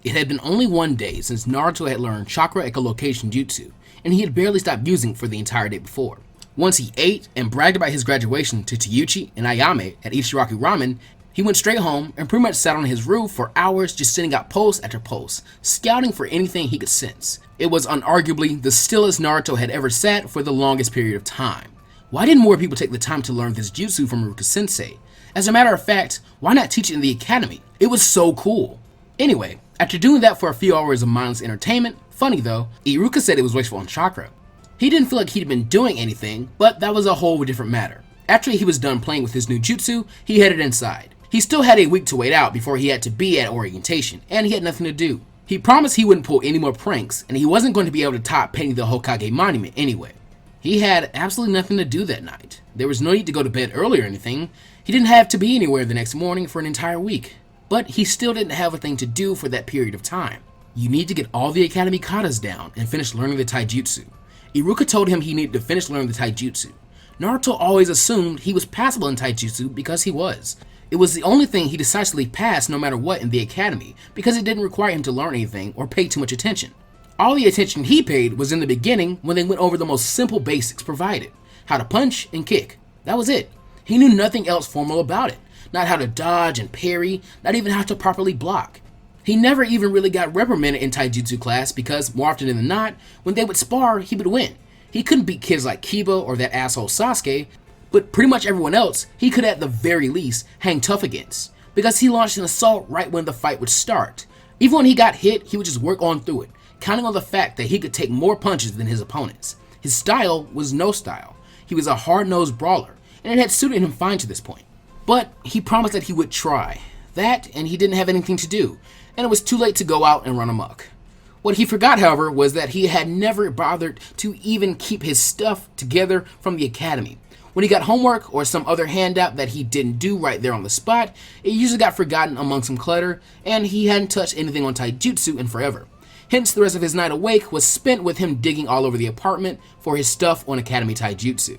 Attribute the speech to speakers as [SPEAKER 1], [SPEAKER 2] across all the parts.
[SPEAKER 1] It had been only one day since Naruto had learned chakra echolocation jutsu, and he had barely stopped using it for the entire day before. Once he ate and bragged about his graduation to Teiuchi and Ayame at Ichiraku Ramen, he went straight home and pretty much sat on his roof for hours just sending out post after post, scouting for anything he could sense. It was unarguably the stillest Naruto had ever sat for the longest period of time. Why didn't more people take the time to learn this jutsu from Iruka-Sensei? As a matter of fact, why not teach it in the academy? It was so cool. Anyway, after doing that for a few hours of mindless entertainment, funny though, Iruka said it was wasteful on chakra. He didn't feel like he'd been doing anything, but that was a whole different matter. After he was done playing with his new jutsu, he headed inside. He still had a week to wait out before he had to be at orientation, and he had nothing to do. He promised he wouldn't pull any more pranks, and he wasn't going to be able to top painting the Hokage monument anyway. He had absolutely nothing to do that night. There was no need to go to bed early or anything. He didn't have to be anywhere the next morning for an entire week. But he still didn't have a thing to do for that period of time. You need to get all the academy katas down and finish learning the taijutsu. Iruka told him he needed to finish learning the taijutsu. Naruto always assumed he was passable in taijutsu because he was. It was the only thing he decisively passed no matter what in the academy because it didn't require him to learn anything or pay too much attention. All the attention he paid was in the beginning when they went over the most simple basics provided. How to punch and kick. That was it. He knew nothing else formal about it. Not how to dodge and parry, not even how to properly block. He never even really got reprimanded in taijutsu class because more often than not, when they would spar, he would win. He couldn't beat kids like Kiba or that asshole Sasuke, but pretty much everyone else he could at the very least hang tough against, because he launched an assault right when the fight would start. Even when he got hit, he would just work on through it, counting on the fact that he could take more punches than his opponents. His style was no style. He was a hard-nosed brawler, and it had suited him fine to this point. But he promised that he would try. That, and he didn't have anything to do, and it was too late to go out and run amok. What he forgot, however, was that he had never bothered to even keep his stuff together from the academy. When he got homework or some other handout that he didn't do right there on the spot, it usually got forgotten among some clutter, and he hadn't touched anything on taijutsu in forever. Hence, the rest of his night awake was spent with him digging all over the apartment for his stuff on academy taijutsu.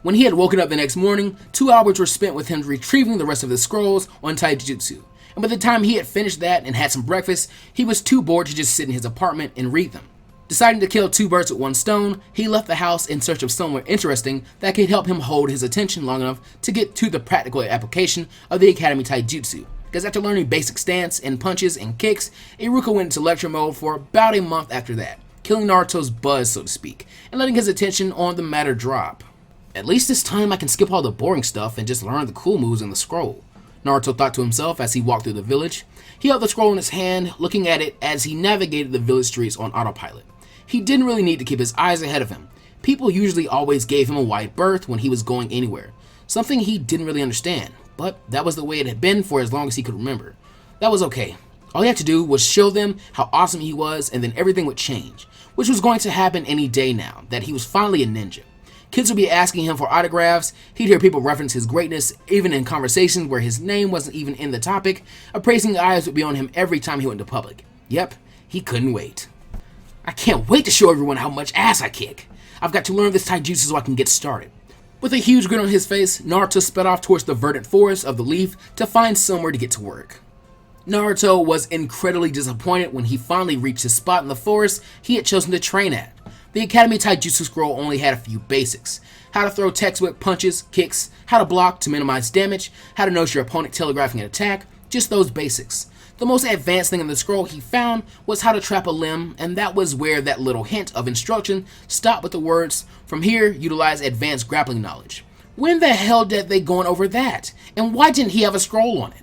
[SPEAKER 1] When he had woken up the next morning, 2 hours were spent with him retrieving the rest of the scrolls on taijutsu, and by the time he had finished that and had some breakfast, he was too bored to just sit in his apartment and read them. Deciding to kill 2 birds with 1 stone, he left the house in search of somewhere interesting that could help him hold his attention long enough to get to the practical application of the academy taijutsu. Because after learning basic stance and punches and kicks, Iruka went into lecture mode for about a month after that, killing Naruto's buzz, so to speak, and letting his attention on the matter drop. At least this time I can skip all the boring stuff and just learn the cool moves in the scroll, Naruto thought to himself as he walked through the village. He held the scroll in his hand, looking at it as he navigated the village streets on autopilot. He didn't really need to keep his eyes ahead of him. People usually always gave him a wide berth when he was going anywhere, something he didn't really understand, but that was the way it had been for as long as he could remember. That was okay. All he had to do was show them how awesome he was, and then everything would change, which was going to happen any day now that he was finally a ninja. Kids would be asking him for autographs, he'd hear people reference his greatness, even in conversations where his name wasn't even in the topic. Appraising eyes would be on him every time he went to public. Yep, he couldn't wait. I can't wait to show everyone how much ass I kick. I've got to learn this taijutsu so I can get started. With a huge grin on his face, Naruto sped off towards the verdant forest of the leaf to find somewhere to get to work. Naruto was incredibly disappointed when he finally reached his spot in the forest he had chosen to train at. The Academy Taijutsu scroll only had a few basics. How to throw text-whip punches, kicks, how to block to minimize damage, how to notice your opponent telegraphing an attack, just those basics. The most advanced thing in the scroll he found was how to trap a limb, and that was where that little hint of instruction stopped with the words, "From here, utilize advanced grappling knowledge." When the hell did they go over that? And why didn't he have a scroll on it?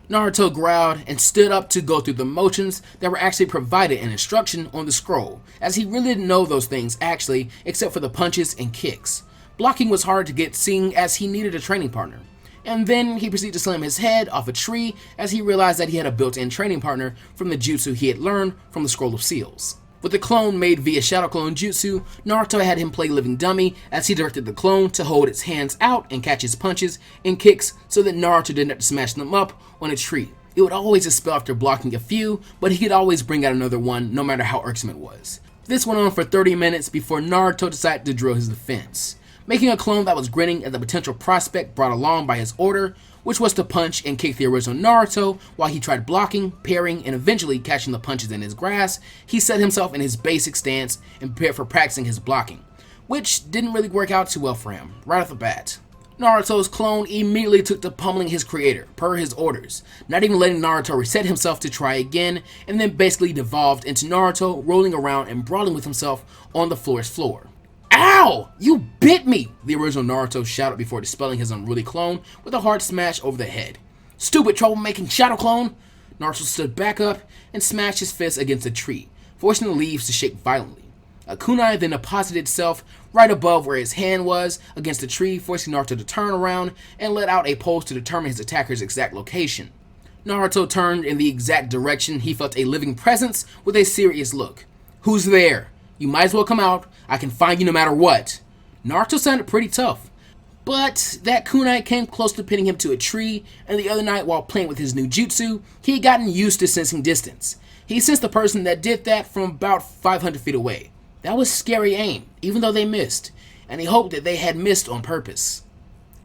[SPEAKER 1] Naruto growled and stood up to go through the motions that were actually provided in instruction on the scroll, as he really didn't know those things actually, except for the punches and kicks. Blocking was hard to get seeing as he needed a training partner. And then he proceeded to slam his head off a tree as he realized that he had a built-in training partner from the jutsu he had learned from the Scroll of Seals. With the clone made via Shadow Clone Jutsu, Naruto had him play living dummy as he directed the clone to hold its hands out and catch his punches and kicks so that Naruto didn't have to smash them up on a tree. It would always dispel after blocking a few, but he could always bring out another one no matter how irksome it was. This went on for 30 minutes before Naruto decided to drill his defense. making a clone that was grinning at the potential prospect brought along by his order, which was to punch and kick the original Naruto. While he tried blocking, parrying, and eventually catching the punches in his grasp, he set himself in his basic stance and prepared for practicing his blocking, which didn't really work out too well for him, right off the bat. Naruto's clone immediately took to pummeling his creator, per his orders, not even letting Naruto reset himself to try again, and then basically devolved into Naruto rolling around and brawling with himself on the floor. Ow! You bit me! The original Naruto shouted before dispelling his unruly clone with a hard smash over the head. Stupid troublemaking shadow clone! Naruto stood back up and smashed his fist against a tree, forcing the leaves to shake violently. A kunai then deposited itself right above where his hand was against the tree, forcing Naruto to turn around and let out a pulse to determine his attacker's exact location. Naruto turned in the exact direction he felt a living presence with a serious look. Who's there? You might as well come out. I can find you no matter what. Naruto sounded pretty tough, but that kunai came close to pinning him to a tree, and the other night while playing with his new jutsu, he had gotten used to sensing distance. He sensed the person that did that from about 500 feet away. That was scary aim, even though they missed, and he hoped that they had missed on purpose.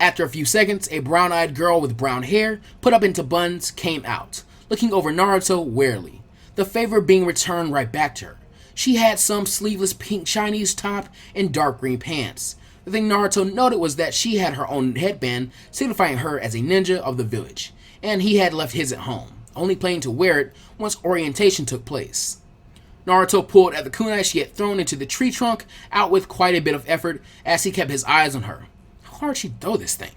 [SPEAKER 1] After a few seconds, a brown-eyed girl with brown hair, put up into buns, came out, looking over Naruto warily, the favor being returned right back to her. She had some sleeveless pink Chinese top and dark green pants. The thing Naruto noted was that she had her own headband, signifying her as a ninja of the village, and he had left his at home, only planning to wear it once orientation took place. Naruto pulled at the kunai she had thrown into the tree trunk out with quite a bit of effort as he kept his eyes on her. How hard did she throw this thing?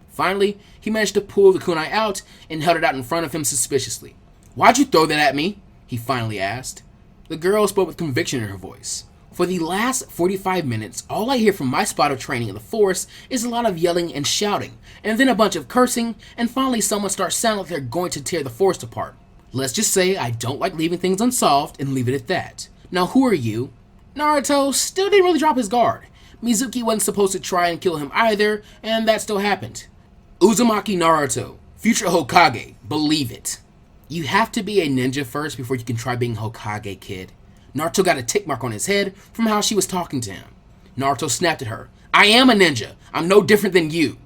[SPEAKER 1] Finally, he managed to pull the kunai out and held it out in front of him suspiciously. "Why'd you throw that at me?" he finally asked. The girl spoke with conviction in her voice. "For the last 45 minutes, all I hear from my spot of training in the forest is a lot of yelling and shouting, and then a bunch of cursing, and finally someone starts sounding like they're going to tear the forest apart. Let's just say I don't like leaving things unsolved and leave it at that. Now who are you?" Naruto still didn't really drop his guard. Mizuki wasn't supposed to try and kill him either, and that still happened. "Uzumaki Naruto, future Hokage, believe it." "You have to be a ninja first before you can try being Hokage, kid." Naruto got a tick mark on his head from how she was talking to him. Naruto snapped at her. "I am a ninja. I'm no different than you."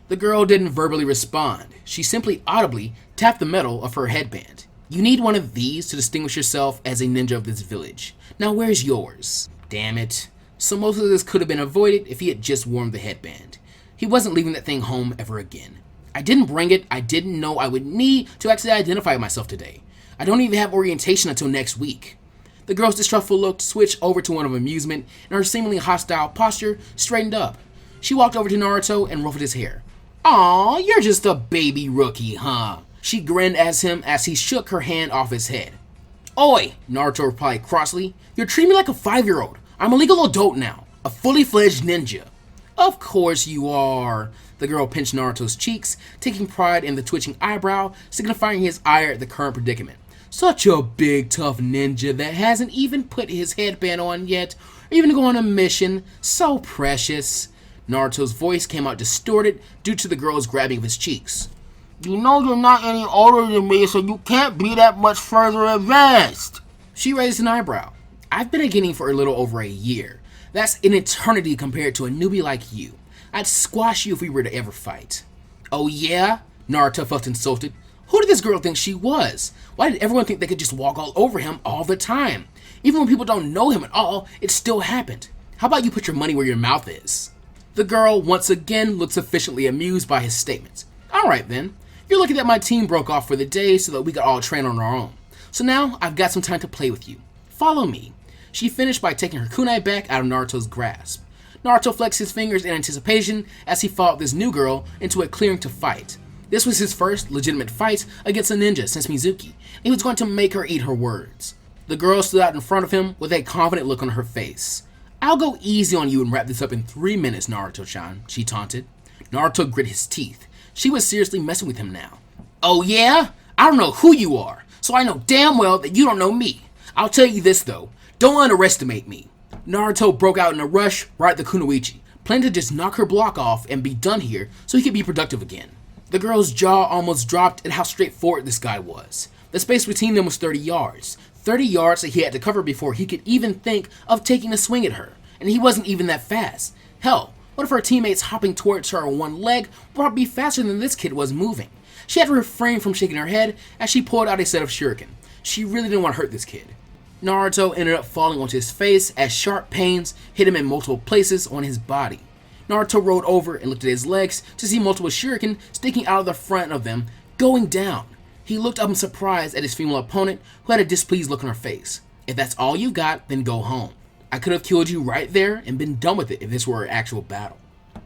[SPEAKER 1] The girl didn't verbally respond. She simply audibly tapped the metal of her headband. "You need one of these to distinguish yourself as a ninja of this village. Now where's yours?" Damn it. So most of this could have been avoided if he had just worn the headband. He wasn't leaving that thing home ever again. "I didn't bring it. I didn't know I would need to actually identify myself today. I don't even have orientation until next week." The girl's distrustful look switched over to one of amusement, and her seemingly hostile posture straightened up. She walked over to Naruto and ruffled his hair. "Aw, you're just a baby rookie, huh?" She grinned at him as he shook her hand off his head. "Oi," Naruto replied crossly, "you're treating me like a 5-year-old. I'm a legal adult now, a fully fledged ninja." "Of course you are." The girl pinched Naruto's cheeks, taking pride in the twitching eyebrow, signifying his ire at the current predicament. "Such a big, tough ninja that hasn't even put his headband on yet, or even to go on a mission. So precious." Naruto's voice came out distorted due to the girl's grabbing of his cheeks. "You know you're not any older than me, so you can't be that much further advanced." She raised an eyebrow. "I've been a genin for a little over a year. That's an eternity compared to a newbie like you. I'd squash you if we were to ever fight." "Oh yeah?" Naruto felt insulted. Who did this girl think she was? Why did everyone think they could just walk all over him all the time? Even when people don't know him at all, it still happened. How about you put your money where your mouth is? The girl once again looked sufficiently amused by his statements. "Alright then, you're lucky that my team broke off for the day so that we could all train on our own. So now I've got some time to play with you. Follow me." She finished by taking her kunai back out of Naruto's grasp. Naruto flexed his fingers in anticipation as he followed this new girl into a clearing to fight. This was his first legitimate fight against a ninja since Mizuki, and he was going to make her eat her words. The girl stood out in front of him with a confident look on her face. "I'll go easy on you and wrap this up in 3 minutes, Naruto-chan," she taunted. Naruto grit his teeth. She was seriously messing with him now. "Oh yeah? I don't know who you are, so I know damn well that you don't know me. I'll tell you this though, don't underestimate me." Naruto broke out in a rush right at the kunoichi, planning to just knock her block off and be done here so he could be productive again. The girl's jaw almost dropped at how straightforward this guy was. The space between them was 30 yards. 30 yards that he had to cover before he could even think of taking a swing at her. And he wasn't even that fast. Hell, One of her teammates hopping towards her on one leg would probably be faster than this kid was moving. She had to refrain from shaking her head as she pulled out a set of shuriken. She really didn't want to hurt this kid. Naruto ended up falling onto his face as sharp pains hit him in multiple places on his body. Naruto rolled over and looked at his legs to see multiple shuriken sticking out of the front of them, going down. He looked up in surprise at his female opponent, who had a displeased look on her face. If that's all you got, then go home. I could have killed you right there and been done with it if this were an actual battle.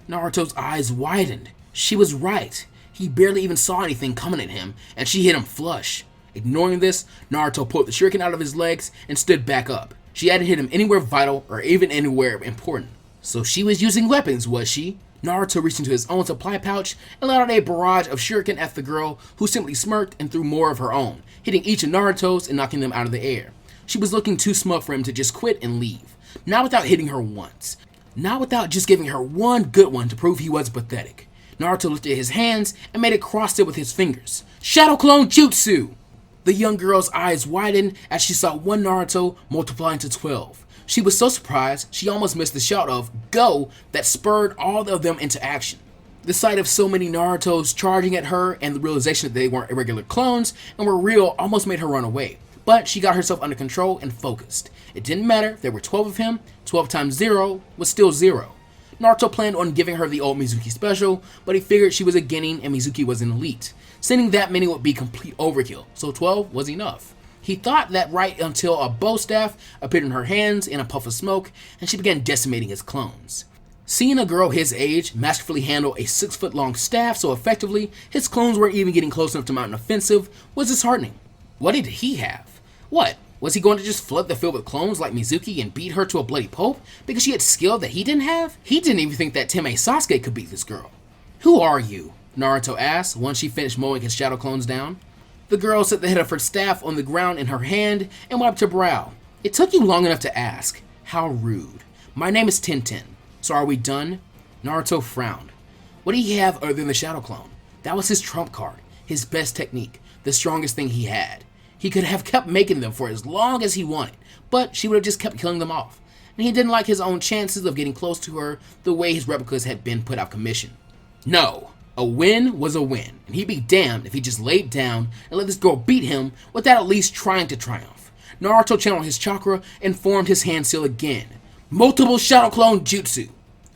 [SPEAKER 1] Naruto's eyes widened. She was right. He barely even saw anything coming at him, and she hit him flush. Ignoring this, Naruto pulled the shuriken out of his legs and stood back up. She hadn't hit him anywhere vital or even anywhere important. So she was using weapons, was she? Naruto reached into his own supply pouch and let out a barrage of shuriken at the girl, who simply smirked and threw more of her own, hitting each of Naruto's and knocking them out of the air. She was looking too smug for him to just quit and leave. Not without hitting her once. Not without just giving her one good one to prove he was pathetic. Naruto lifted his hands and made a cross-step with his fingers. Shadow Clone Jutsu! The young girl's eyes widened as she saw one Naruto multiplying to 12. She was so surprised, she almost missed the shout of "Go!" that spurred all of them into action. The sight of so many Narutos charging at her and the realization that they weren't irregular clones and were real almost made her run away. But she got herself under control and focused. It didn't matter if there were 12 of him, 12 times 0 was still 0. Naruto planned on giving her the old Mizuki special, but he figured she was a genin and Mizuki was an elite. Sending that many would be complete overkill, so 12 was enough. He thought that right until a bow staff appeared in her hands in a puff of smoke, and she began decimating his clones. Seeing a girl his age masterfully handle a 6-foot-long staff so effectively, his clones weren't even getting close enough to mount an offensive, was disheartening. What did he have? What? Was he going to just flood the field with clones like Mizuki and beat her to a bloody pulp because she had skill that he didn't have? He didn't even think that Teme Sasuke could beat this girl. Who are you? Naruto asked once she finished mowing his shadow clones down. The girl set the head of her staff on the ground in her hand and wiped her brow. It took you long enough to ask. How rude. My name is Tenten. So are we done? Naruto frowned. What did he have other than the shadow clone? That was his trump card, his best technique, the strongest thing he had. He could have kept making them for as long as he wanted, but she would have just kept killing them off. And he didn't like his own chances of getting close to her the way his replicas had been put out of commission. No, a win was a win, and he'd be damned if he just laid down and let this girl beat him without at least trying to triumph. Naruto channeled his chakra and formed his hand seal again. Multiple Shadow Clone Jutsu.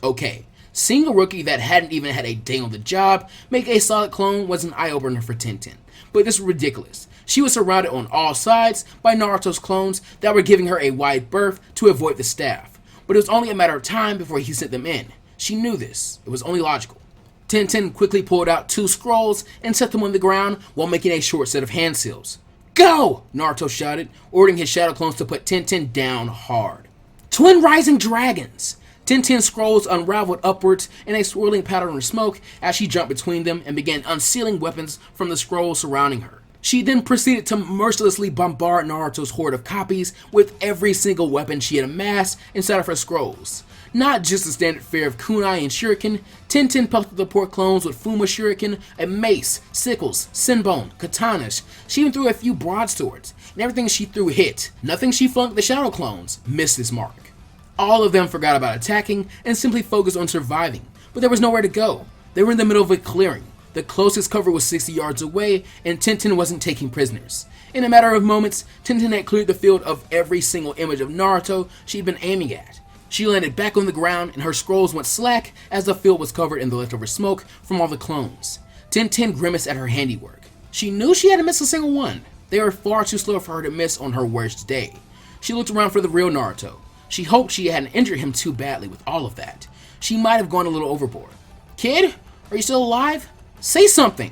[SPEAKER 1] Okay, seeing a rookie that hadn't even had a day on the job make a solid clone was an eye-opener for Tenten, but this was ridiculous. She was surrounded on all sides by Naruto's clones that were giving her a wide berth to avoid the staff, but it was only a matter of time before he sent them in. She knew this. It was only logical. Tenten quickly pulled out 2 scrolls and set them on the ground while making a short set of hand seals. Go! Naruto shouted, ordering his shadow clones to put Tenten down hard. Twin Rising Dragons! Tenten's scrolls unraveled upwards in a swirling pattern of smoke as she jumped between them and began unsealing weapons from the scrolls surrounding her. She then proceeded to mercilessly bombard Naruto's horde of copies with every single weapon she had amassed inside of her scrolls. Not just the standard fare of kunai and shuriken, Tenten pelted the poor clones with Fuma shuriken, a mace, sickles, senbon, katanas. She even threw a few broadswords, and everything she threw hit. Nothing she flung at the shadow clones missed this mark. All of them forgot about attacking and simply focused on surviving, but there was nowhere to go. They were in the middle of a clearing. The closest cover was 60 yards away, and Tenten wasn't taking prisoners. In a matter of moments, Tenten had cleared the field of every single image of Naruto she'd been aiming at. She landed back on the ground, and her scrolls went slack as the field was covered in the leftover smoke from all the clones. Tenten grimaced at her handiwork. She knew she hadn't missed a single one. They were far too slow for her to miss on her worst day. She looked around for the real Naruto. She hoped she hadn't injured him too badly with all of that. She might have gone a little overboard. Kid, are you still alive? Say something!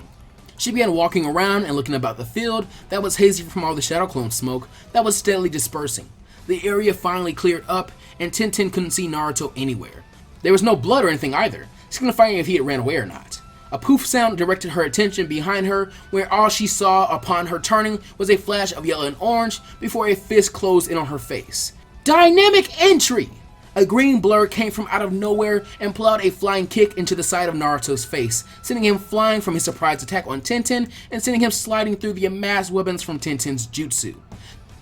[SPEAKER 1] She began walking around and looking about the field that was hazy from all the shadow clone smoke that was steadily dispersing. The area finally cleared up, and Tenten couldn't see Naruto anywhere. There was no blood or anything either, signifying if he had ran away or not. A poof sound directed her attention behind her, where all she saw upon her turning was a flash of yellow and orange before a fist closed in on her face. Dynamic entry! A green blur came from out of nowhere and plowed a flying kick into the side of Naruto's face, sending him flying from his surprise attack on Tenten and sending him sliding through the amassed weapons from Tenten's jutsu.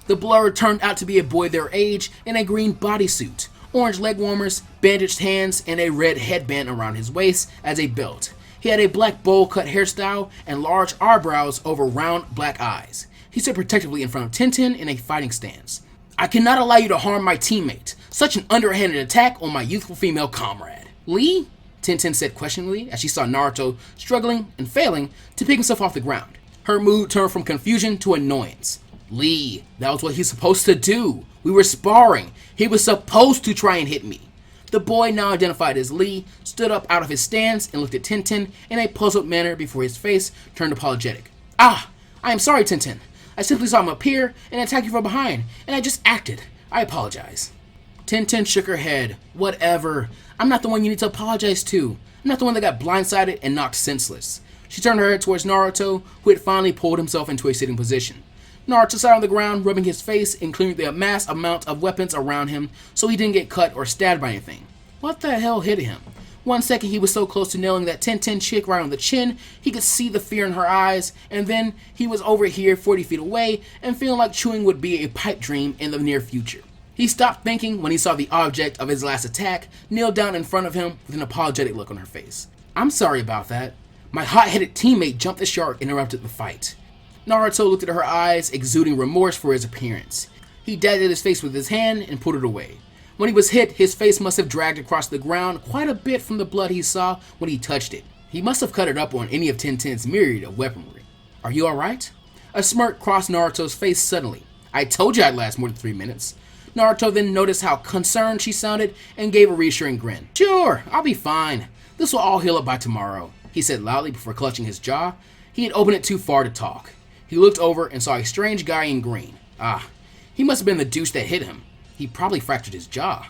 [SPEAKER 1] The blur turned out to be a boy their age in a green bodysuit. orange leg warmers, bandaged hands, and a red headband around his waist as a belt. He had a black bowl-cut hairstyle and large eyebrows over round black eyes. He stood protectively in front of Tenten in a fighting stance. "I cannot allow you to harm my teammate. Such an underhanded attack on my youthful female comrade." "Lee?" Tenten said questioningly as she saw Naruto struggling and failing to pick himself off the ground. Her mood turned from confusion to annoyance. "Lee, that was what he's supposed to do. We were sparring. He was supposed to try and hit me." The boy, now identified as Lee, stood up out of his stance and looked at Tenten in a puzzled manner before his face turned apologetic. "I am sorry, Tenten. I simply saw him appear and attack you from behind, and I just acted. I apologize." Tenten shook her head. "Whatever. I'm not the one you need to apologize to. I'm not the one that got blindsided and knocked senseless." She turned her head towards Naruto, who had finally pulled himself into a sitting position. Naruto sat on the ground, rubbing his face and clearing the mass amount of weapons around him so he didn't get cut or stabbed by anything. What the hell hit him? 1 second he was so close to nailing that Tenten chick right on the chin, he could see the fear in her eyes, and then he was over here 40 feet away and feeling like chewing would be a pipe dream in the near future. He stopped thinking when he saw the object of his last attack kneel down in front of him with an apologetic look on her face. "I'm sorry about that. My hot-headed teammate jumped the shark and interrupted the fight." Naruto looked at her eyes, exuding remorse for his appearance. He dabbed at his face with his hand and put it away. When he was hit, his face must have dragged across the ground quite a bit from the blood he saw when he touched it. He must have cut it up on any of Tenten's myriad of weaponry. "Are you alright?" A smirk crossed Naruto's face suddenly. "I told you I'd last more than 3 minutes." Naruto then noticed how concerned she sounded and gave a reassuring grin. "Sure, I'll be fine. This will all heal up by tomorrow," he said loudly before clutching his jaw. He had opened it too far to talk. He looked over and saw a strange guy in green. He must have been the douche that hit him. He probably fractured his jaw.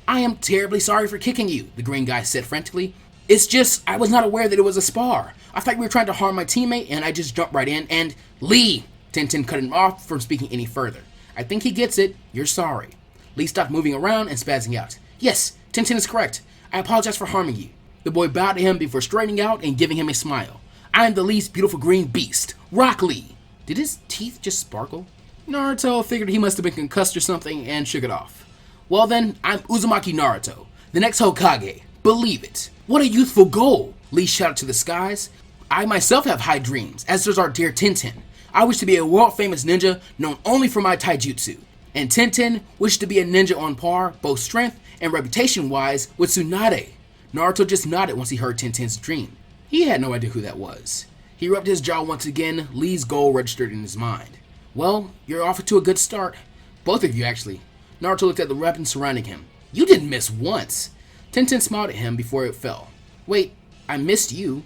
[SPEAKER 1] "I am terribly sorry for kicking you," the green guy said frantically. "It's just, I was not aware that it was a spar. I thought you were trying to harm my teammate, and I just jumped right in, and—" "Lee!" Tenten cut him off from speaking any further. "I think he gets it. You're sorry." Lee stopped moving around and spazzing out. "Yes, Tenten is correct. I apologize for harming you." The boy bowed to him before straightening out and giving him a smile. "I am the least beautiful green beast, Rock Lee." Did his teeth just sparkle? Naruto figured he must have been concussed or something and shook it off. "Well then, I'm Uzumaki Naruto, the next Hokage. Believe it." "What a youthful goal!" Lee shouted to the skies. "I myself have high dreams, as does our dear Tenten. I wish to be a world-famous ninja known only for my taijutsu. And Tenten wished to be a ninja on par, both strength and reputation-wise, with Tsunade." Naruto just nodded once he heard Tenten's dream. He had no idea who that was. He rubbed his jaw once again. Lee's goal registered in his mind. "Well, you're off to a good start. Both of you, actually." Naruto looked at the weapons surrounding him. "You didn't miss once." Tenten smiled at him before it fell. "Wait, I missed you."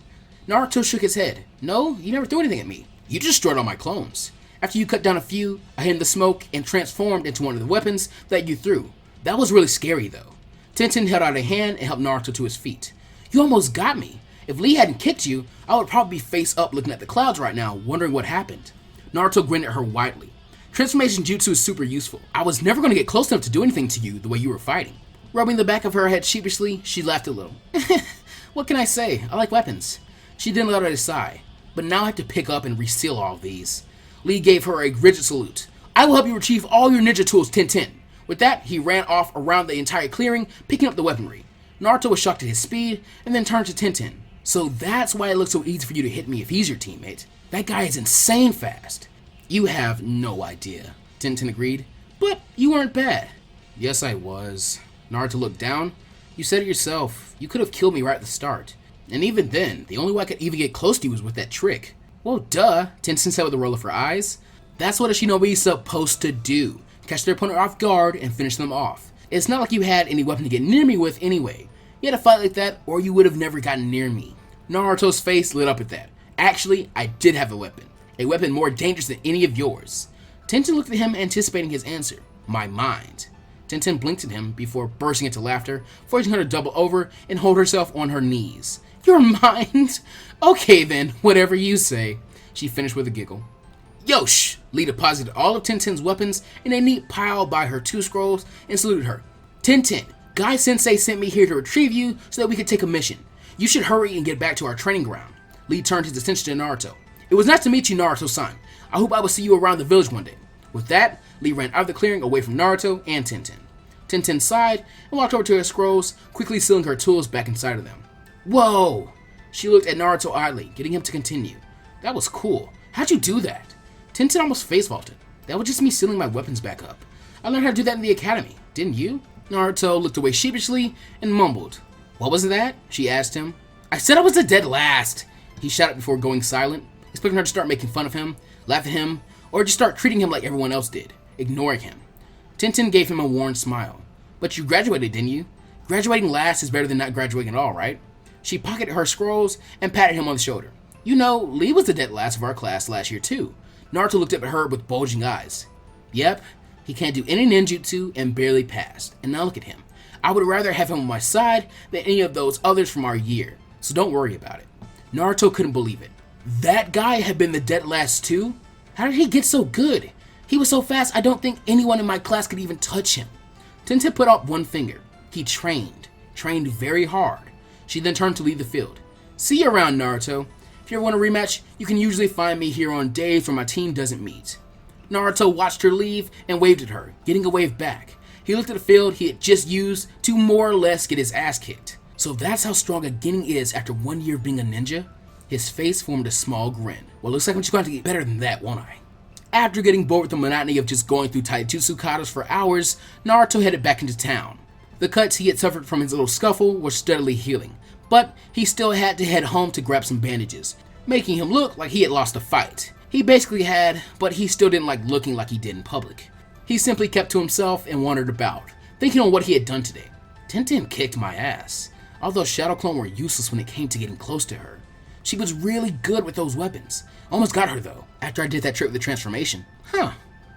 [SPEAKER 1] Naruto shook his head. "No, you never threw anything at me. You just destroyed all my clones. After you cut down a few, I hid in the smoke and transformed into one of the weapons that you threw. That was really scary, though." Tenten held out a hand and helped Naruto to his feet. "You almost got me. If Lee hadn't kicked you, I would probably be face up looking at the clouds right now, wondering what happened." Naruto grinned at her widely. "Transformation jutsu is super useful. I was never going to get close enough to do anything to you the way you were fighting." Rubbing the back of her head sheepishly, she laughed a little. "What can I say? I like weapons." She didn't let out a sigh. "But now I have to pick up and reseal all of these." Lee gave her a rigid salute. "I will help you retrieve all your ninja tools, Tenten." With that, he ran off around the entire clearing, picking up the weaponry. Naruto was shocked at his speed, and then turned to Tenten. "So that's why it looks so easy for you to hit me if he's your teammate. That guy is insane fast." "You have no idea," Tenten agreed. "But you weren't bad." "Yes, I was." Naruto looked down. "You said it yourself. You could have killed me right at the start. And even then, the only way I could even get close to you was with that trick." "Well, duh," Tenten said with a roll of her eyes. "That's what a shinobi's supposed to do. Catch their opponent off guard and finish them off. It's not like you had any weapon to get near me with anyway. You had to fight like that or you would have never gotten near me." Naruto's face lit up at that. "Actually, I did have a weapon more dangerous than any of yours." Tenten looked at him, anticipating his answer. "My mind." Tenten blinked at him before bursting into laughter, forcing her to double over and hold herself on her knees. "Your mind? Okay then, whatever you say," she finished with a giggle. "Yosh!" Lee deposited all of Tenten's weapons in a neat pile by her 2 scrolls and saluted her. "Tenten, Guy-sensei sent me here to retrieve you so that we could take a mission. You should hurry and get back to our training ground." Lee turned his attention to Naruto. "It was nice to meet you, Naruto-san. I hope I will see you around the village one day." With that, Lee ran out of the clearing away from Naruto and Tenten. Tintin sighed and walked over to her scrolls, quickly sealing her tools back inside of them. Whoa! She looked at Naruto oddly, getting him to continue. That was cool. How'd you do that? Tintin almost face vaulted. That was just me sealing my weapons back up. I learned how to do that in the academy, didn't you? Naruto looked away sheepishly and mumbled. What was that? She asked him. I said I was the dead last, he shouted before going silent, expecting her to start making fun of him, laugh at him, or just start treating him like everyone else did, ignoring him. Tintin gave him a worn smile. But you graduated, didn't you? Graduating last is better than not graduating at all, right? She pocketed her scrolls and patted him on the shoulder. You know, Lee was the dead last of our class last year too. Naruto looked up at her with bulging eyes. Yep, he can't do any ninjutsu and barely passed. And now look at him. I would rather have him on my side than any of those others from our year, so don't worry about it. Naruto couldn't believe it. That guy had been the dead last too? How did he get so good? He was so fast I don't think anyone in my class could even touch him. Tintin put up one finger. He trained very hard. She then turned to leave the field. See you around, Naruto. If you ever want a rematch, you can usually find me here on days when my team doesn't meet. Naruto watched her leave and waved at her, getting a wave back. He looked at the field he had just used to more or less get his ass kicked. So that's how strong a Genin is after 1 year of being a ninja? His face formed a small grin. Well, looks like I'm just going to get better than that, won't I? After getting bored with the monotony of just going through Taijutsu katas for hours, Naruto headed back into town. The cuts he had suffered from his little scuffle were steadily healing, but he still had to head home to grab some bandages, making him look like he had lost a fight. He basically had, but he still didn't like looking like he did in public. He simply kept to himself and wandered about, thinking on what he had done today. Tintin kicked my ass, although Shadow Clone were useless when it came to getting close to her. She was really good with those weapons. Almost got her though, after I did that trick with the transformation. Huh,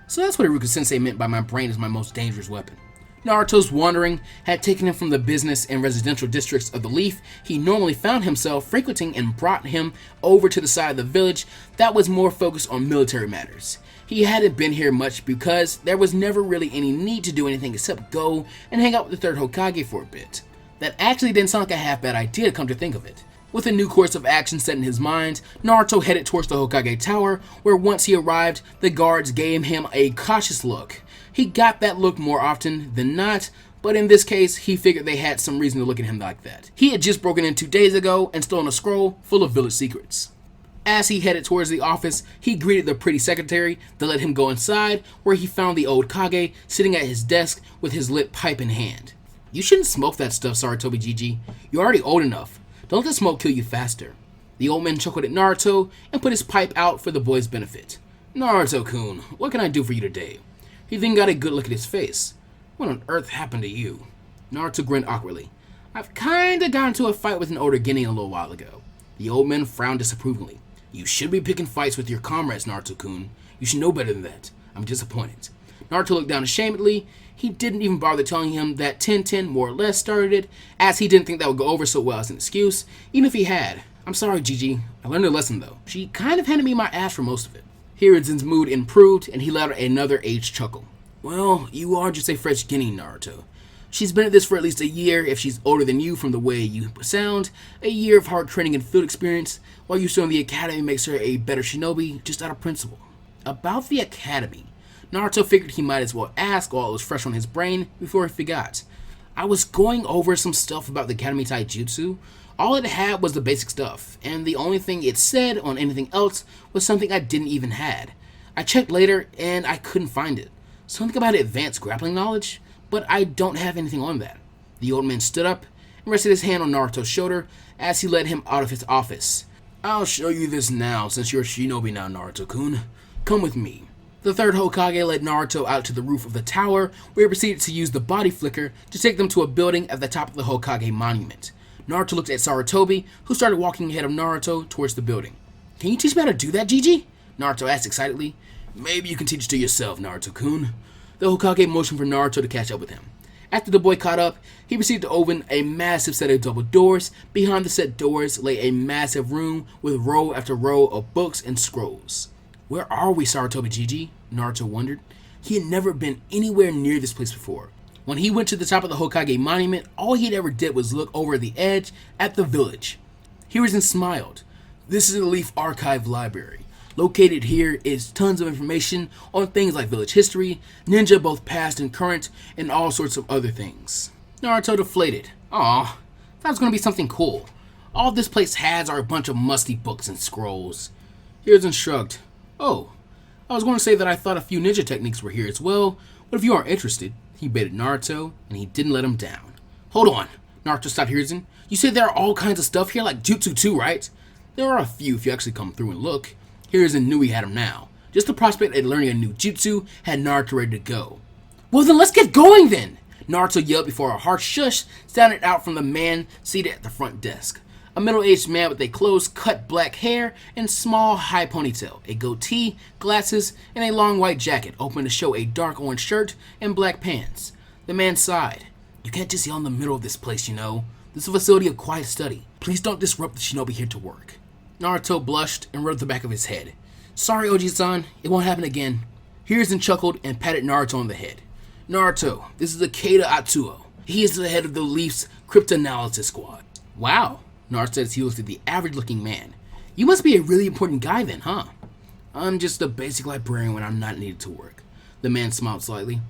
[SPEAKER 1] so that's what Iruka-Sensei meant by my brain is my most dangerous weapon. Naruto's wandering had taken him from the business and residential districts of the Leaf he normally found himself frequenting and brought him over to the side of the village that was more focused on military matters. He hadn't been here much because there was never really any need to do anything except go and hang out with the Third Hokage for a bit. That actually didn't sound like a half bad idea to come to think of it. With a new course of action set in his mind, Naruto headed towards the Hokage Tower, where once he arrived, the guards gave him a cautious look. He got that look more often than not, but in this case, he figured they had some reason to look at him like that. He had just broken in 2 days ago and stolen a scroll full of village secrets. As he headed towards the office, he greeted the pretty secretary that let him go inside, where he found the old Kage sitting at his desk with his lit pipe in hand. You shouldn't smoke that stuff, Sarutobi Gigi. You're already old enough. Don't let the smoke kill you faster. The old man chuckled at Naruto and put his pipe out for the boy's benefit. Naruto-kun, what can I do for you today? He then got a good look at his face. What on earth happened to you? Naruto grinned awkwardly. I've kinda got into a fight with an older Genin a little while ago. The old man frowned disapprovingly. You should be picking fights with your comrades, Naruto-kun. You should know better than that. I'm disappointed. Naruto looked down ashamedly. He didn't even bother telling him that Tintin more or less started it, as he didn't think that would go over so well as an excuse, even if he had. I'm sorry, Gigi. I learned a lesson, though. She kind of handed me my ass for most of it. Hiruzen's mood improved, and he let out another aged chuckle. Well, you are just a fresh Genin, Naruto. She's been at this for at least a year if she's older than you from the way you sound. A year of hard training and field experience, while you're still in the academy makes her a better shinobi, just out of principle. About the academy, Naruto figured he might as well ask while it was fresh on his brain before he forgot. I was going over some stuff about the Academy Taijutsu. All it had was the basic stuff, and the only thing it said on anything else was something I didn't even had. I checked later, and I couldn't find it. Something about advanced grappling knowledge, but I don't have anything on that. The old man stood up and rested his hand on Naruto's shoulder as he led him out of his office. I'll show you this now since you're a shinobi now, Naruto-kun. Come with me. The third Hokage led Naruto out to the roof of the tower, where he proceeded to use the body flicker to take them to a building at the top of the Hokage monument. Naruto looked at Sarutobi, who started walking ahead of Naruto towards the building. Can you teach me how to do that, Gigi? Naruto asked excitedly. Maybe you can teach it to yourself, Naruto-kun. The Hokage motioned for Naruto to catch up with him. After the boy caught up, he proceeded to open a massive set of double doors. Behind the set doors lay a massive room with row after row of books and scrolls. Where are we, Sarutobi Gigi? Naruto wondered. He had never been anywhere near this place before. When he went to the top of the Hokage monument, all he had ever did was look over the edge at the village. Hiruzen smiled. This is the Leaf Archive Library, Located here is tons of information on things like village history, ninja both past and current, and all sorts of other things. Naruto deflated. Aw, that was gonna be something cool. All this place has are a bunch of musty books and scrolls. Hiruzen shrugged. Oh, I was going to say that I thought a few ninja techniques were here as well, but if you aren't interested, he baited Naruto, and he didn't let him down. Hold on, Naruto stopped Hiruzen. You said there are all kinds of stuff here, like jutsu too, right? There are a few if you actually come through and look. Hiruzen knew he had him now. Just the prospect of learning a new jutsu had Naruto ready to go. Well then let's get going then! Naruto yelled before a harsh shush sounded out from the man seated at the front desk. A middle-aged man with a close-cut black hair and small high ponytail, a goatee, glasses, and a long white jacket open to show a dark orange shirt and black pants. The man sighed. You can't just yell in the middle of this place, you know. This is a facility of quiet study. Please don't disrupt the shinobi here to work. Naruto blushed and rubbed the back of his head. Sorry, Oji-san, it won't happen again. Hiruzen chuckled and patted Naruto on the head. Naruto, this is Ikeda Atsuo. He is the head of the Leaf's cryptanalysis squad. Wow. Naruto said as he looked at the average-looking man. You must be a really important guy then, huh? I'm just a basic librarian when I'm not needed to work. The man smiled slightly.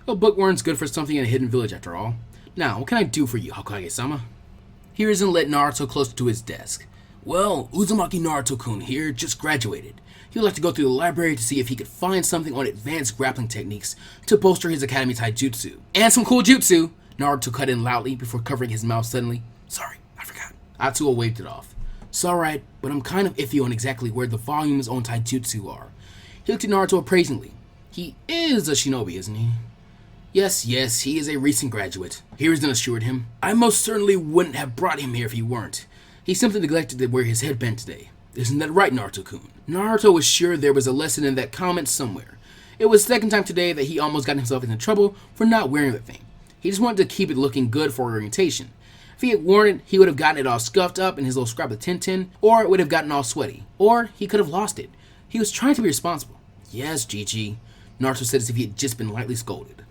[SPEAKER 1] A bookworm's good for something in a hidden village after all. Now, what can I do for you, Hokage-sama? Hiruzen led Naruto closer to his desk. Well, Uzumaki Naruto-kun here just graduated. He would like to go through the library to see if he could find something on advanced grappling techniques to bolster his academy taijutsu. And some cool jutsu! Naruto cut in loudly before covering his mouth suddenly. Sorry, I forgot. Atsuo waved it off. It's alright, but I'm kind of iffy on exactly where the volumes on taijutsu are. He looked at Naruto appraisingly. He is a shinobi, isn't he? Yes, he is a recent graduate. Hiruzen assured him. I most certainly wouldn't have brought him here if he weren't. He simply neglected to wear his headband today. Isn't that right, Naruto-kun? Naruto was sure there was a lesson in that comment somewhere. It was the second time today that he almost got himself into trouble for not wearing the thing. He just wanted to keep it looking good for orientation. If he had worn it, he would have gotten it all scuffed up in his little scrap of Tintin, or it would have gotten all sweaty, or he could have lost it. He was trying to be responsible. Yes, Gigi, Naruto said as if he had just been lightly scolded.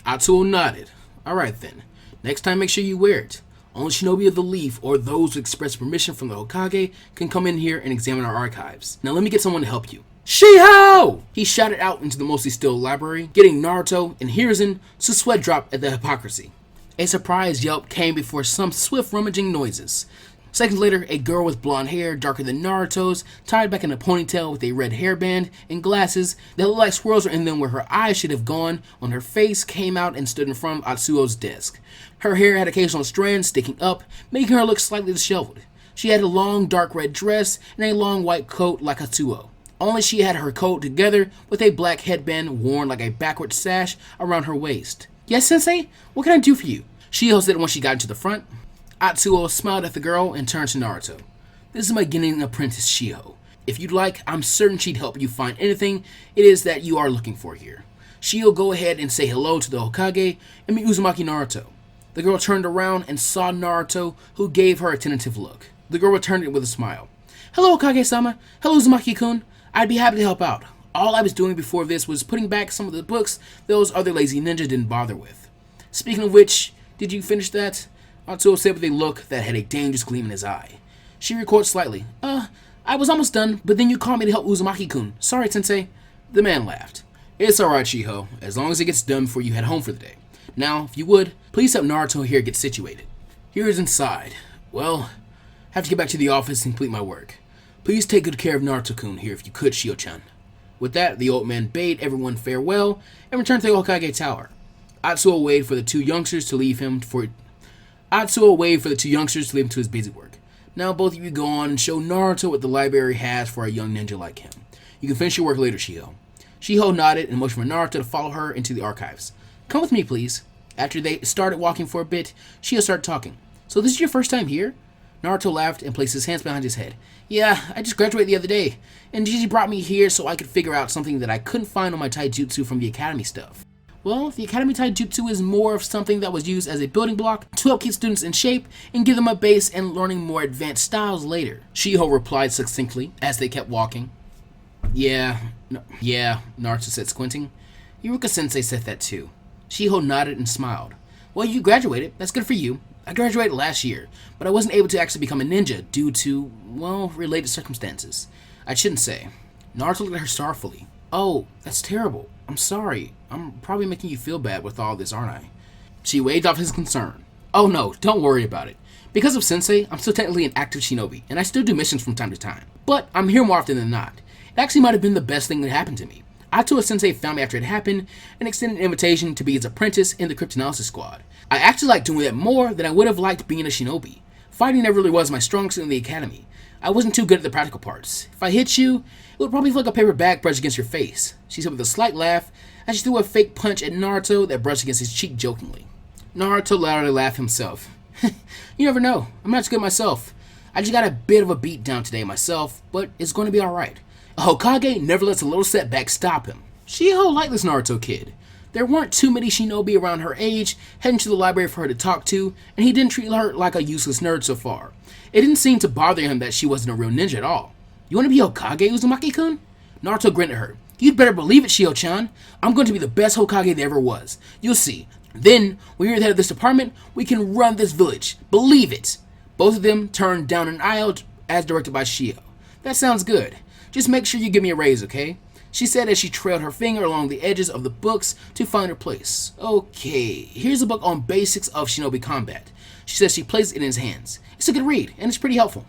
[SPEAKER 1] Atsuo nodded. Alright then, next time make sure you wear it. Only shinobi of the Leaf or those who express permission from the Hokage can come in here and examine our archives. Now let me get someone to help you. Shiho! He shouted out into the mostly still library, getting Naruto and Hiruzen to sweat drop at the hypocrisy. A surprised yelp came before some swift rummaging noises. Seconds later, a girl with blonde hair darker than Naruto's, tied back in a ponytail with a red hairband and glasses that looked like swirls were in them where her eyes should have gone on her face, came out and stood in front of Atsuo's desk. Her hair had occasional strands sticking up, making her look slightly disheveled. She had a long dark red dress and a long white coat like Atsuo. Only she had her coat together with a black headband worn like a backward sash around her waist. Yes, Sensei? What can I do for you? Shiho said when she got into the front. Atsuo smiled at the girl and turned to Naruto. This is my beginning apprentice, Shiho. If you'd like, I'm certain she'd help you find anything it is that you are looking for here. Shiho, go ahead and say hello to the Hokage and meet Uzumaki Naruto. The girl turned around and saw Naruto, who gave her a tentative look. The girl returned it with a smile. Hello, Hokage-sama. Hello, Uzumaki-kun. I'd be happy to help out. All I was doing before this was putting back some of the books those other lazy ninjas didn't bother with. Speaking of which, did you finish that? Atsuo said with a look that had a dangerous gleam in his eye. She recoiled slightly. I was almost done, but then you called me to help Uzumaki-kun. Sorry, Sensei. The man laughed. It's alright, Shiho, as long as it gets done before you head home for the day. Now, if you would, please help Naruto here get situated. Hiruzen sighed. Well, have to get back to the office and complete my work. Please take good care of Naruto-kun here if you could, Shio-chan. With that, the old man bade everyone farewell and returned to the Hokage Tower. Atsuo waited for the two youngsters to leave him to his basic work. Now both of you go on and show Naruto what the library has for a young ninja like him. You can finish your work later, Shiho. Shiho nodded and motioned for Naruto to follow her into the archives. Come with me, please. After they started walking for a bit, Shiho started talking. So this is your first time here? Naruto laughed and placed his hands behind his head. Yeah, I just graduated the other day, and Gigi brought me here so I could figure out something that I couldn't find on my taijutsu from the academy stuff. Well, the academy taijutsu is more of something that was used as a building block to help keep students in shape and give them a base and learning more advanced styles later. Shiho replied succinctly as they kept walking. Yeah, Naruto said, squinting. Iruka-Sensei said that too. Shiho nodded and smiled. Well, you graduated. That's good for you. I graduated last year, but I wasn't able to actually become a ninja due to, well, related circumstances. I shouldn't say. Naruto looked at her sorrowfully. Oh, that's terrible. I'm sorry. I'm probably making you feel bad with all this, aren't I? She waved off his concern. Oh no, don't worry about it. Because of Sensei, I'm still technically an active shinobi, and I still do missions from time to time. But I'm here more often than not. It actually might have been the best thing that happened to me. I told Sensei found me after it happened and extended an invitation to be his apprentice in the cryptanalysis squad. I actually like doing that more than I would have liked being a shinobi. Fighting never really was my strong suit in the academy. I wasn't too good at the practical parts. If I hit you, it would probably feel like a paper bag brushed against your face, she said with a slight laugh as she threw a fake punch at Naruto that brushed against his cheek jokingly. Naruto loudly laughed himself. You never know. I'm not so good myself. I just got a bit of a beat down today myself, but it's going to be alright. A Hokage never lets a little setback stop him. Shiho liked this Naruto kid. There weren't too many shinobi around her age heading to the library for her to talk to, and he didn't treat her like a useless nerd so far. It didn't seem to bother him that she wasn't a real ninja at all. You want to be Hokage, Uzumaki-kun? Naruto grinned at her. You'd better believe it, Shio-chan. I'm going to be the best Hokage there ever was. You'll see. Then, when you're the head of this department, we can run this village. Believe it. Both of them turned down an aisle as directed by Shio. That sounds good. Just make sure you give me a raise, okay? She said as she trailed her finger along the edges of the books to find her place. Okay, here's a book on basics of shinobi combat. She says she placed it in his hands. It's a good read, and it's pretty helpful.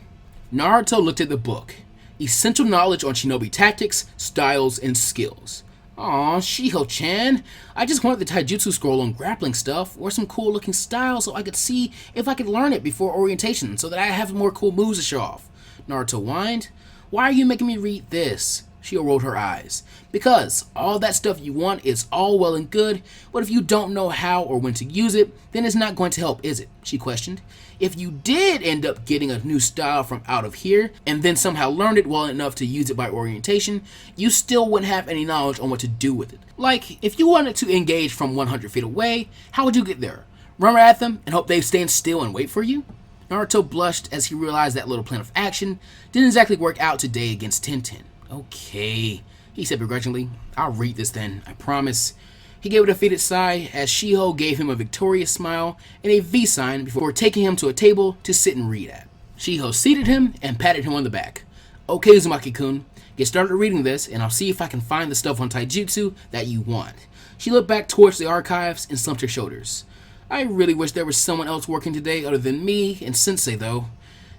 [SPEAKER 1] Naruto looked at the book. Essential knowledge on shinobi tactics, styles, and skills. Aw, Shiho-chan. I just wanted the Taijutsu scroll on grappling stuff, or some cool looking styles so I could see if I could learn it before orientation so that I have more cool moves to show off. Naruto whined. Why are you making me read this? Shio rolled her eyes. Because all that stuff you want is all well and good, but if you don't know how or when to use it, then it's not going to help, is it? She questioned. If you did end up getting a new style from out of here, and then somehow learned it well enough to use it by orientation, you still wouldn't have any knowledge on what to do with it. Like, if you wanted to engage from 100 feet away, how would you get there? Run right at them and hope they stand still and wait for you? Naruto blushed as he realized that little plan of action didn't exactly work out today against Tenten. Okay, he said begrudgingly. I'll read this then, I promise. He gave a defeated sigh as Shiho gave him a victorious smile and a V sign before taking him to a table to sit and read at. Shiho seated him and patted him on the back. Okay, Uzumaki-kun, get started reading this and I'll see if I can find the stuff on Taijutsu that you want. She looked back towards the archives and slumped her shoulders. I really wish there was someone else working today other than me and Sensei though.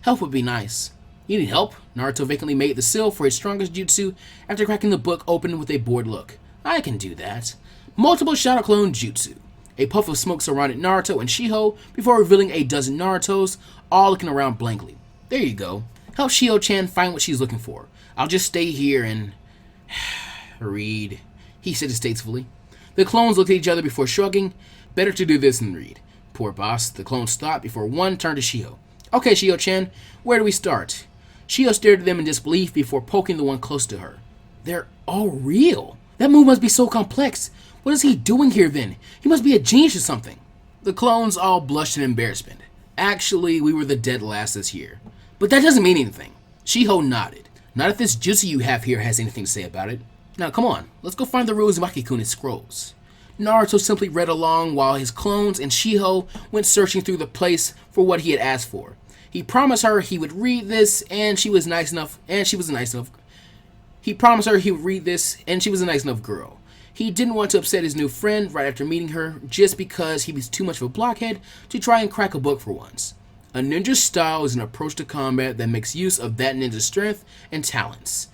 [SPEAKER 1] Help would be nice. You need help? Naruto vacantly made the seal for his strongest jutsu after cracking the book open with a bored look. I can do that. Multiple shadow clone jutsu. A puff of smoke surrounded Naruto and Shiho before revealing a dozen Narutos, all looking around blankly. There you go. Help Shio-chan find what she's looking for. I'll just stay here and read, he said distastefully. The clones looked at each other before shrugging. Better to do this than read. Poor boss, the clones thought before one turned to Shiho. Okay, Shio-chan, where do we start? Shiho stared at them in disbelief before poking the one close to her. They're all real. That move must be so complex. What is he doing here then? He must be a genius or something. The clones all blushed in embarrassment. Actually, we were the dead last this year. But that doesn't mean anything. Shiho nodded. Not if this jutsu you have here has anything to say about it. Now come on, let's go find the rules of Uzumaki-kun scrolls. Naruto simply read along while his clones and Shiho went searching through the place for what he had asked for. He promised her he would read this, and she was nice enough, He promised her he would read this, and she was a nice enough girl. He didn't want to upset his new friend right after meeting her, just because he was too much of a blockhead to try and crack a book for once. A ninja style is an approach to combat that makes use of that ninja's strength and talents.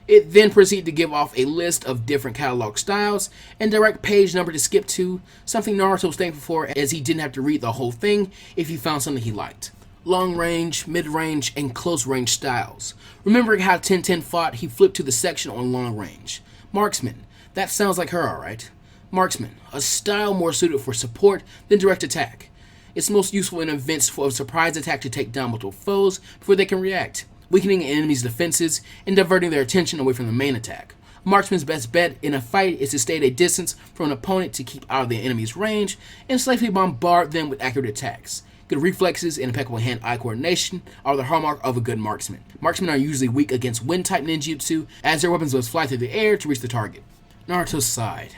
[SPEAKER 1] It then proceeded to give off a list of different catalog styles and direct page number to skip to, something Naruto was thankful for as he didn't have to read the whole thing if he found something he liked. Long range, mid range, and close range styles. Remembering how Tenten fought, he flipped to the section on long range. Marksman. That sounds like her, alright. Marksman. A style more suited for support than direct attack. It's most useful in events for a surprise attack to take down multiple foes before they can react, weakening an enemy's defenses and diverting their attention away from the main attack. A marksman's best bet in a fight is to stay at a distance from an opponent to keep out of the enemy's range and safely bombard them with accurate attacks. Good reflexes and impeccable hand-eye coordination are the hallmark of a good marksman. Marksmen are usually weak against wind-type ninjutsu, as their weapons must fly through the air to reach the target. Naruto sighed.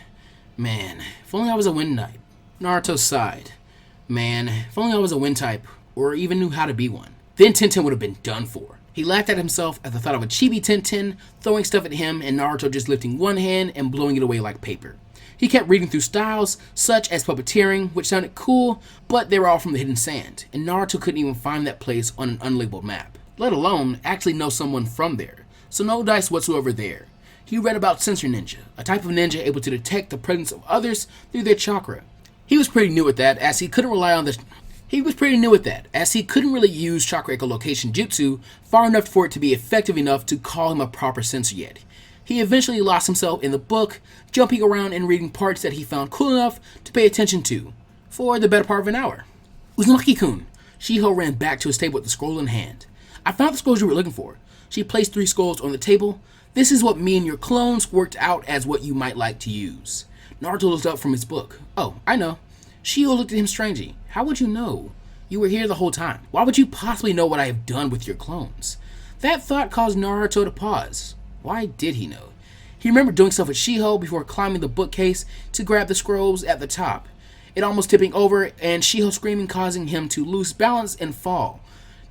[SPEAKER 1] Man, if only I was a wind type. Naruto sighed. Man, if only I was a wind type, or even knew how to be one. Then Tenten would have been done for. He laughed at himself at the thought of a chibi Tintin throwing stuff at him and Naruto just lifting one hand and blowing it away like paper. He kept reading through styles, such as puppeteering, which sounded cool, but they were all from the hidden sand, and Naruto couldn't even find that place on an unlabeled map, let alone actually know someone from there, so no dice whatsoever there. He read about Sensor Ninja, a type of ninja able to detect the presence of others through their chakra. He was pretty new at that, as he couldn't really use chakra echolocation jutsu far enough for it to be effective enough to call him a proper sensor yet. He eventually lost himself in the book, jumping around and reading parts that he found cool enough to pay attention to, for the better part of an hour. Uzumaki-kun! Shiho ran back to his table with the scroll in hand. I found the scrolls you were looking for. She placed 3 scrolls on the table. This is what me and your clones worked out as what you might like to use. Naruto looked up from his book. Oh, I know. Shiho looked at him strangely. How would you know? You were here the whole time. Why would you possibly know what I have done with your clones? That thought caused Naruto to pause. Why did he know? He remembered doing stuff with Shiho before climbing the bookcase to grab the scrolls at the top. It almost tipping over and Shiho screaming causing him to lose balance and fall.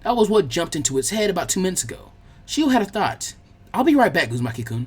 [SPEAKER 1] That was what jumped into his head about 2 minutes ago. Shiho had a thought. I'll be right back, Uzumaki-kun.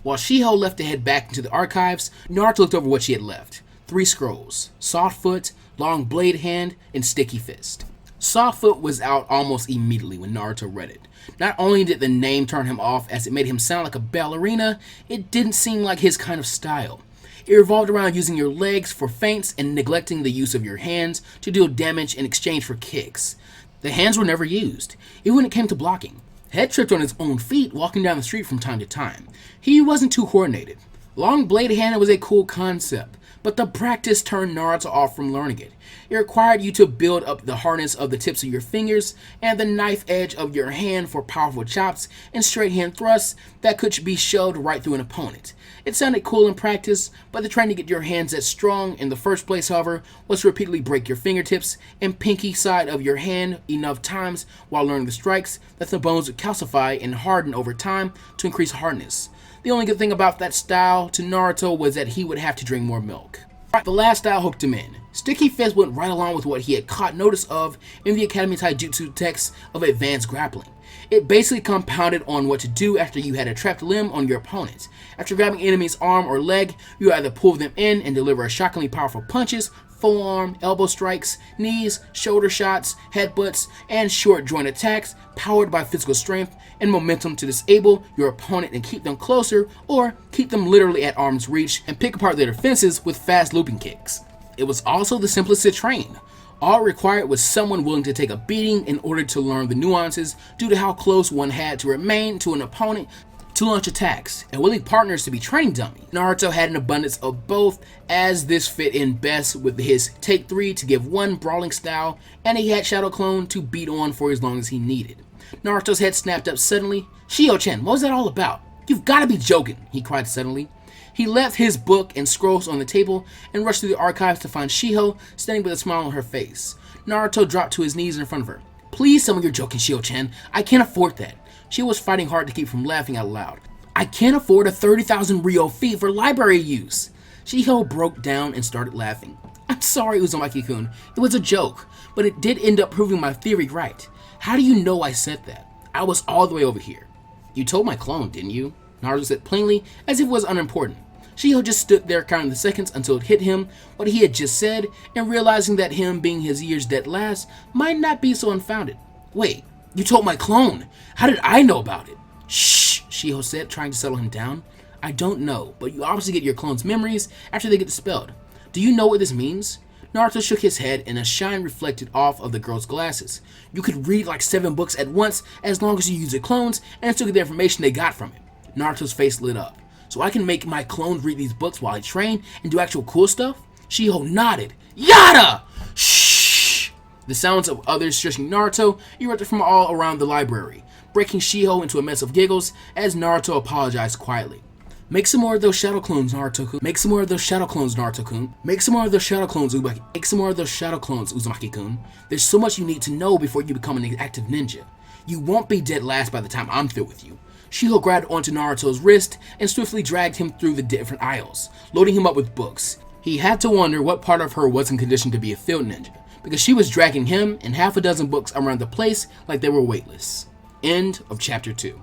[SPEAKER 1] While Shiho left to head back into the archives, Naruto looked over what she had left. 3 scrolls. Soft Foot, Long Blade Hand, and Sticky Fist. Soft Foot was out almost immediately when Naruto read it. Not only did the name turn him off as it made him sound like a ballerina, it didn't seem like his kind of style. It revolved around using your legs for feints and neglecting the use of your hands to deal damage in exchange for kicks. The hands were never used, even when it came to blocking. Head tripped on his own feet walking down the street from time to time. He wasn't too coordinated. Long Blade Hand was a cool concept, but the practice turned Naruto off from learning it. It required you to build up the hardness of the tips of your fingers and the knife edge of your hand for powerful chops and straight hand thrusts that could be shoved right through an opponent. It sounded cool in practice, but the training to get your hands that strong in the first place, however, was to repeatedly break your fingertips and pinky side of your hand enough times while learning the strikes that the bones would calcify and harden over time to increase hardness. The only good thing about that style to Naruto was that he would have to drink more milk. The last style hooked him in. Sticky Fist went right along with what he had caught notice of in the Academy Taijutsu text of advanced grappling. It basically compounded on what to do after you had a trapped limb on your opponent. After grabbing an enemy's arm or leg, you either pull them in and deliver shockingly powerful punches, forearm, elbow strikes, knees, shoulder shots, headbutts, and short joint attacks powered by physical strength and momentum to disable your opponent and keep them closer, or keep them literally at arm's reach and pick apart their defenses with fast looping kicks. It was also the simplest to train. All required was someone willing to take a beating in order to learn the nuances due to how close one had to remain to an opponent to launch attacks, and willing partners to be training dummy. Naruto had an abundance of both, as this fit in best with his Take 3 to give one brawling style, and he had Shadow Clone to beat on for as long as he needed. Naruto's head snapped up suddenly. Shio-chan, what was that all about? You've got to be joking, he cried suddenly. He left his book and scrolls on the table and rushed through the archives to find Shiho standing with a smile on her face. Naruto dropped to his knees in front of her. Please tell me you're joking, Shio-chan. I can't afford that. She was fighting hard to keep from laughing out loud. I can't afford a 30,000 Ryo fee for library use. Shiho broke down and started laughing. I'm sorry, Uzumaki-kun. It was a joke, but it did end up proving my theory right. How do you know I said that? I was all the way over here. You told my clone, didn't you? Naruto said plainly, as if it was unimportant. Shiho just stood there counting the seconds until it hit him what he had just said, and realizing that him being his years dead last might not be so unfounded. Wait, you told my clone. How did I know about it? Shh, Shiho said, trying to settle him down. I don't know, but you obviously get your clone's memories after they get dispelled. Do you know what this means? Naruto shook his head and a shine reflected off of the girl's glasses. You could read like 7 books at once as long as you use your clones and still get the information they got from it. Naruto's face lit up. So I can make my clones read these books while I train and do actual cool stuff? Shiho nodded. Yada! Shh! The sounds of others shushing Naruto erupted from all around the library, breaking Shiho into a mess of giggles as Naruto apologized quietly. Make some more of those shadow clones, Naruto-kun. Make some more of those shadow clones, Naruto-kun. Make some more of those shadow clones, Uzumaki. Make some more of those shadow clones, Uzumaki-kun. There's so much you need to know before you become an active ninja. You won't be dead last by the time I'm through with you. Shiho grabbed onto Naruto's wrist and swiftly dragged him through the different aisles, loading him up with books. He had to wonder what part of her wasn't conditioned to be a field ninja, because she was dragging him and half a dozen books around the place like they were weightless. End of chapter 2.